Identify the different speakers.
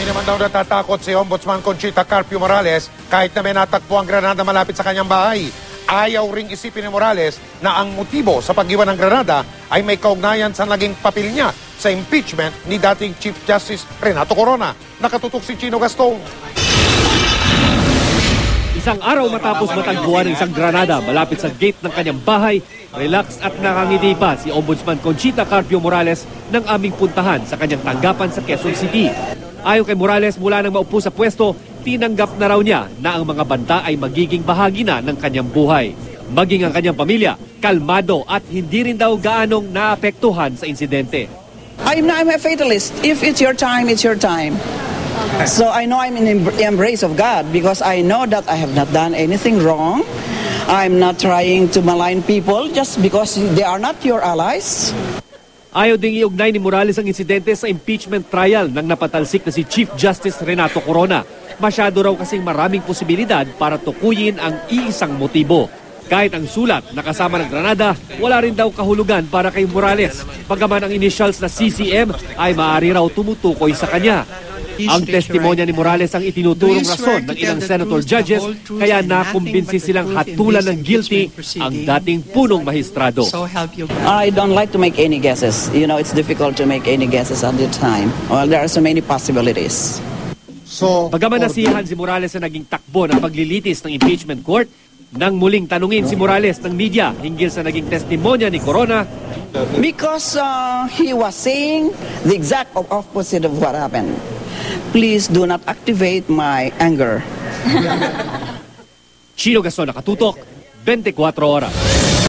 Speaker 1: Hindi naman daw natatakot si Ombudsman Conchita Carpio Morales kahit na may natagpo ang granada malapit sa kanyang bahay. Ayaw ring isipin ni Morales na ang motibo sa pag-iwan ng granada ay may kaugnayan sa naging papel niya sa impeachment ni dating Chief Justice Renato Corona. Nakatutok si Chino Gastong.
Speaker 2: Isang araw matapos matagpuan ng isang granada malapit sa gate ng kanyang bahay, relax at nakangiti pa si Ombudsman Conchita Carpio Morales nang aming puntahan sa kanyang tanggapan sa Quezon City. Ayon kay Morales, mula nang maupo sa pwesto, tinanggap na raw niya na ang mga banta ay magiging bahagi na ng kanyang buhay. Maging ang kanyang pamilya, kalmado at hindi rin daw gaanong naapektuhan sa insidente.
Speaker 3: I'm a fatalist. If it's your time, it's your time. So I know I'm in the embrace of God because I know that I have not done anything wrong. I'm not trying to malign people just because they are not your allies.
Speaker 2: Ayaw ding iugnay ni Morales ang insidente sa impeachment trial ng napatalsik na si Chief Justice Renato Corona. Masyado raw kasing maraming posibilidad para tukuyin ang iisang motibo. Kahit ang sulat na kasama ng granada, wala rin daw kahulugan para kay Morales. Pagkaman ang initials na CCM ay maaari raw tumutukoy sa kanya. Ang testimonya ni Morales ang itinuturong rason ng ilang senator judges kaya nakumbinsi silang hatulan ng guilty ang dating punong mahistrado.
Speaker 3: I don't like to make any guesses. You know, it's difficult to make any guesses at the time. Well, there are so many possibilities.
Speaker 2: Bagaman nasiyahan si Morales sa naging takbo ng paglilitis ng impeachment court, nang muling tanungin si Morales ng media hinggil sa naging testimonya ni Corona.
Speaker 3: Because he was saying the exact opposite of what happened. Please do not activate my anger.
Speaker 2: Chino Gaston, Nakatutok, 24 Oras.